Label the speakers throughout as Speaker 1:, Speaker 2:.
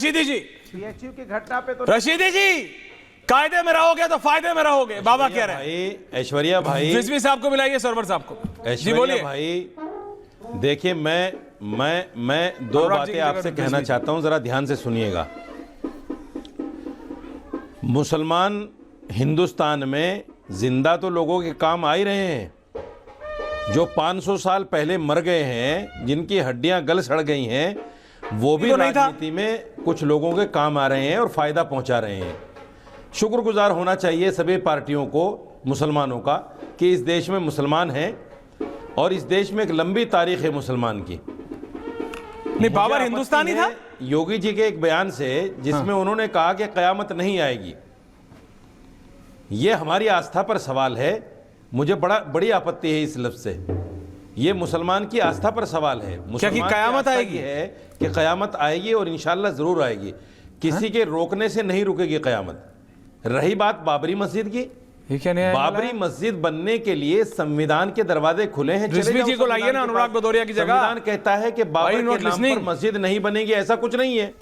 Speaker 1: रशीदी जी,
Speaker 2: PHU की घटना पे तो
Speaker 1: रशीदी जी कायदे में रहोगे तो फायदे में रहोगे, बाबा कह रहे हैं।
Speaker 3: भाई ऐश्वर्या भाई,
Speaker 1: रिजवी साहब को मिलाइए, सरवर साहब को। जी
Speaker 3: ऐश्वर्या
Speaker 1: बोलिए
Speaker 3: भाई, देखिए मैं दो
Speaker 1: अनुराग जी की
Speaker 3: बातें
Speaker 1: जगह
Speaker 3: आपसे
Speaker 1: रिजवी
Speaker 3: कहना
Speaker 1: जी।
Speaker 3: चाहता हूं, जरा ध्यान से सुनिएगा। मुसलमान हिंदुस्तान में जिंदा तो लोगों के काम आ ही रहे हैं, जो 500 साल पहले मर गए हैं, जिनकी हड्डियां गल सड़ गई हैं, वो भी
Speaker 1: तो नहीं था।
Speaker 3: राजनीति में कुछ लोगों के काम आ रहे हैं और फायदा पहुंचा रहे हैं। शुक्रगुजार होना चाहिए सभी पार्टियों को, मुसलमानों का, कि इस देश में मुसलमान हैं और इस देश में एक लंबी तारीख है मुसलमान की।
Speaker 1: नहीं, बाबर
Speaker 3: मुझे
Speaker 1: हिंदुस्तानी
Speaker 3: आपत्ति
Speaker 1: था।
Speaker 3: है योगी जी के एक बयान से, जिसमें उन्होंने कहा कि कयामत नहीं आएगी। ये हमारी आस्था पर सवाल है। मुझे बड़ी आपत्ति है इस लफ्ज से। ये मुसलमान की आस्था पर सवाल है।
Speaker 1: क्या कि
Speaker 3: मुसलमान की
Speaker 1: कयामत
Speaker 3: आस्था
Speaker 1: आएगी?
Speaker 3: ये है कि कयामत आएगी और इंशाल्लाह जरूर आएगी। किसी के रोकने से नहीं रुकेगी कयामत। रही बात बाबरी मस्जिद की,
Speaker 1: ये क्या नया
Speaker 3: बाबरी मस्जिद बनने के लिए संविधान के दरवाजे खुले हैं। चले
Speaker 1: रिजवी
Speaker 3: जाओ
Speaker 1: जी को लाइए
Speaker 3: संविधान
Speaker 1: ना,
Speaker 3: के
Speaker 1: अनुराग
Speaker 3: पास।
Speaker 1: भदौरिया की जगह।
Speaker 3: संविधान कहता है कि बाबर
Speaker 1: Why not
Speaker 3: के नाम
Speaker 1: listening?
Speaker 3: पर मस्जिद नहीं बनेगी, ऐसा कुछ नहीं है।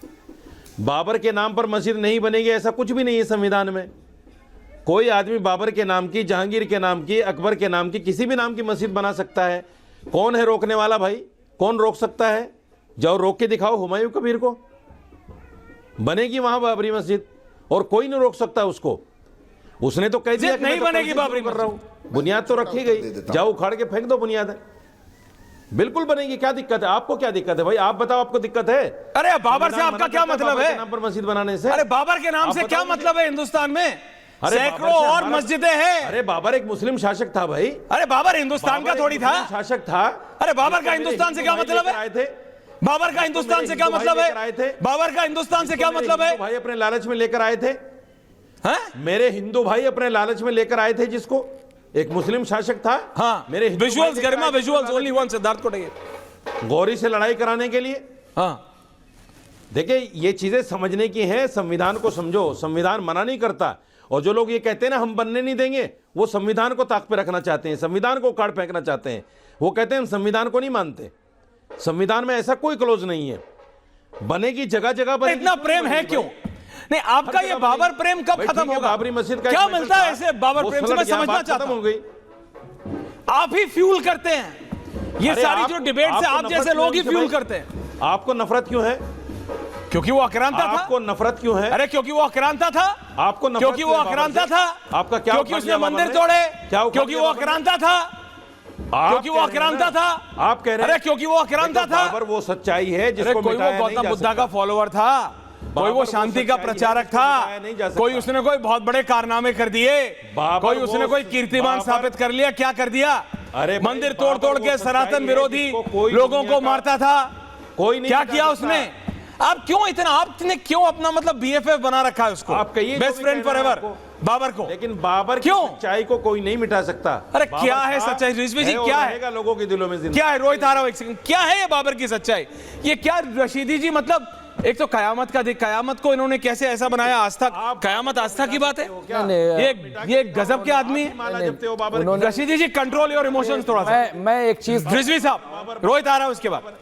Speaker 3: बाबर के नाम पर मस्जिद नहीं बनेगी, ऐसा कुछ भी नहीं है संविधान में। कोई आदमी बाबर के नाम की, जहांगीर के नाम की, अकबर के नाम की, किसी भी नाम की मस्जिद बना सकता है। कौन है रोकने वाला भाई? कौन रोक सकता है? जाओ रोक के दिखाओ हुमायूं कबीर को, बनेगी वहां बाबरी मस्जिद और कोई नहीं रोक सकता उसको। उसने तो कह दिया कि
Speaker 1: नहीं
Speaker 3: मैं तो
Speaker 1: बनेगी
Speaker 3: मस्जिद
Speaker 1: बाबरी
Speaker 3: कर रहा हूं। बुनियाद तो रखी गई, जाओ उखाड़ के फेंक दो बुनियाद। बिल्कुल बनेगी, क्या दिक्कत है? आपको क्या दिक्कत है भाई? आप बताओ, आपको दिक्कत है?
Speaker 1: अरे बाबर से
Speaker 3: संविधान
Speaker 1: आपका
Speaker 3: मना
Speaker 1: क्या
Speaker 3: करता
Speaker 1: मतलब
Speaker 3: बाबर
Speaker 1: है?
Speaker 3: के नाम पर मस्जिद बनाने से?
Speaker 1: अरे बाबर के नाम
Speaker 3: आप
Speaker 1: से क्या
Speaker 3: बताओ मुझे।
Speaker 1: मतलब है हिंदुस्तान में?
Speaker 3: अरे
Speaker 1: सैकड़ों
Speaker 3: बाबर से
Speaker 1: और
Speaker 3: हमारा-
Speaker 1: मस्जिदें हैं।
Speaker 3: अरे बाबर एक मुस्लिम शासक था भाई।
Speaker 1: अरे बाबर हिंदुस्तान का
Speaker 3: बाबर
Speaker 1: थोड़ी
Speaker 3: एक
Speaker 1: था।
Speaker 3: मुस्लिम शासक था।
Speaker 1: अरे बाबर का
Speaker 3: जिसको मेरे
Speaker 1: हिंदुस्तान से
Speaker 3: हिंदू
Speaker 1: क्या
Speaker 3: भाई
Speaker 1: मतलब
Speaker 3: लेकर
Speaker 1: है?
Speaker 3: आए थे।
Speaker 1: बाबर का हिंदुस्तान से क्या
Speaker 3: मेरे
Speaker 1: मतलब
Speaker 3: हिंदू भाई लेकर आए
Speaker 1: है?
Speaker 3: थे।
Speaker 1: बाबर का हिंदुस्तान से क्या
Speaker 3: मेरे
Speaker 1: मतलब है?
Speaker 3: हिंदू भाई अपने लालच में लेकर आए थे।
Speaker 1: हैं?
Speaker 3: मेरे हिंदू भाई अपने लालच में लेकर आए थे, जिसको एक मुस्लिम शासक था।
Speaker 1: हाँ,
Speaker 3: मेरे हिंदू
Speaker 1: विजुअल्स
Speaker 3: भाई लेकर
Speaker 1: गरिमा,
Speaker 3: आए थे
Speaker 1: विजुअल्स
Speaker 3: लालच
Speaker 1: ओनली वन, सिद्धार्थ कोटड़े।
Speaker 3: में गौरी से लड़ाई कराने के लिए।
Speaker 1: हाँ,
Speaker 3: देखिए ये चीजें समझने की हैं। संविधान को समझो। संविधान मना नहीं करता। और जो लोग ये कहते हैं ना हम बनने नहीं देंगे, वो संविधान को ताक पे रखना चाहते हैं, संविधान को उखाड़ फेंकना चाहते हैं। वो कहते हैं हम संविधान को नहीं मानते। संविधान में ऐसा कोई क्लोज नहीं है। बनेगी जगह जगह पर।
Speaker 1: इतना प्रेम है क्यों? नहीं, आपका ये बाबर प्रेम कब खत्म होगा?
Speaker 3: बाबरी मस्जिद का
Speaker 1: क्या
Speaker 3: एक
Speaker 1: मिलता है
Speaker 3: मैटर
Speaker 1: ऐसे
Speaker 3: था,
Speaker 1: बाबर
Speaker 3: वो
Speaker 1: प्रेम से?
Speaker 3: सुलझ
Speaker 1: मैं
Speaker 3: गया,
Speaker 1: समझना
Speaker 3: बात
Speaker 1: चाहता
Speaker 3: खत्म हो
Speaker 1: हूं।
Speaker 3: गई।
Speaker 1: आप ही फ्यूल करते हैं ये
Speaker 3: अरे
Speaker 1: सारी
Speaker 3: आप-
Speaker 1: जो डिबेट से,
Speaker 3: आपको
Speaker 1: आप
Speaker 3: नफरत
Speaker 1: जैसे
Speaker 3: क्यों
Speaker 1: लोग ही
Speaker 3: है
Speaker 1: फ्यूल
Speaker 3: उनसे
Speaker 1: करते हैं।
Speaker 3: आपको नफरत क्यों है?
Speaker 1: क्योंकि वो आक्रांता था।
Speaker 3: आपको नफरत क्यों है?
Speaker 1: अरे क्योंकि वो आक्रांता था।
Speaker 3: आपको नफरत
Speaker 1: क्योंकि वो
Speaker 3: क्यों है बाबर
Speaker 1: आक्रांता
Speaker 3: से?
Speaker 1: था।
Speaker 3: आपका क्या
Speaker 1: क्योंकि
Speaker 3: उखाड़
Speaker 1: उसने
Speaker 3: दिया बाबर
Speaker 1: मंदिर
Speaker 3: ने?
Speaker 1: तोड़े।
Speaker 3: क्या उखाड़
Speaker 1: क्योंकि
Speaker 3: दिया
Speaker 1: वो
Speaker 3: बाबर ने?
Speaker 1: आक्रांता था।
Speaker 3: आप
Speaker 1: क्योंकि वो
Speaker 3: कह रहे हैं
Speaker 1: आक्रांता
Speaker 3: ना?
Speaker 1: था।
Speaker 3: आप कह रहे हैं।
Speaker 1: अरे क्योंकि वो आक्रांता
Speaker 3: देखो,
Speaker 1: था।
Speaker 3: बाबर वो सच्चाई है
Speaker 1: अरे
Speaker 3: जिसको
Speaker 1: कोई वो
Speaker 3: मिटाया नहीं
Speaker 1: गौतम
Speaker 3: जा
Speaker 1: बुद्धा
Speaker 3: सकता।
Speaker 1: का फॉलोअर था, कोई वो
Speaker 3: वो
Speaker 1: शांति का
Speaker 3: सच्चाई है
Speaker 1: प्रचारक
Speaker 3: जिसको
Speaker 1: था,
Speaker 3: मिटाया नहीं जा सकता।
Speaker 1: कोई उसने कोई बहुत बड़े कारनामे कर दिए,
Speaker 3: बाबर
Speaker 1: कोई उसने
Speaker 3: वो-
Speaker 1: कोई कीर्तिमान
Speaker 3: बाबर-
Speaker 1: स्थापित कर लिया। क्या कर दिया?
Speaker 3: अरे भाई,
Speaker 1: मंदिर तोड़ तोड़
Speaker 3: बाबर
Speaker 1: के
Speaker 3: वो
Speaker 1: सनातन
Speaker 3: सच्चाई है
Speaker 1: विरोधी
Speaker 3: जिसको कोई
Speaker 1: लोगों
Speaker 3: दुनिया
Speaker 1: को
Speaker 3: का-
Speaker 1: मारता था।
Speaker 3: कोई नहीं
Speaker 1: क्या
Speaker 3: मिटा
Speaker 1: किया
Speaker 3: सकता।
Speaker 1: उसने? आप क्यों इतना, आपने क्यों अपना मतलब बीएफएफ बना रखा है उसको?
Speaker 3: आप कहिए,
Speaker 1: बेस्ट
Speaker 3: जो भी
Speaker 1: फ्रेंड
Speaker 3: कहना है
Speaker 1: फॉरएवर
Speaker 3: आपको।
Speaker 1: बाबर को।
Speaker 3: लेकिन बाबर की
Speaker 1: क्यों?
Speaker 3: सच्चाई को कोई नहीं मिटा सकता।
Speaker 1: अरे
Speaker 3: बाबर
Speaker 1: क्या है
Speaker 3: था,
Speaker 1: सच्चाई? रिजवी जी
Speaker 3: और
Speaker 1: क्या है?
Speaker 3: रहेगा लोगों के दिलों में जिंदा।
Speaker 1: क्या है रोहित आराव, एक सेकंड, क्या है ये बाबर की सच्चाई? ये क्या रशीदी जी, मतलब एक तो कयामत का कयामत को इन्होंने कैसे ऐसा बनाया? आस्था, कयामत आस्था की बात है। ये गजब के आदमी है।
Speaker 3: माना जपते हो बाबर की।
Speaker 1: रशीदी जी, कंट्रोल योर इमोशंस थोड़ा सा।
Speaker 4: मैं एक चीज
Speaker 1: रिजवी साहब, रोहित आ रहा है उसके बाद।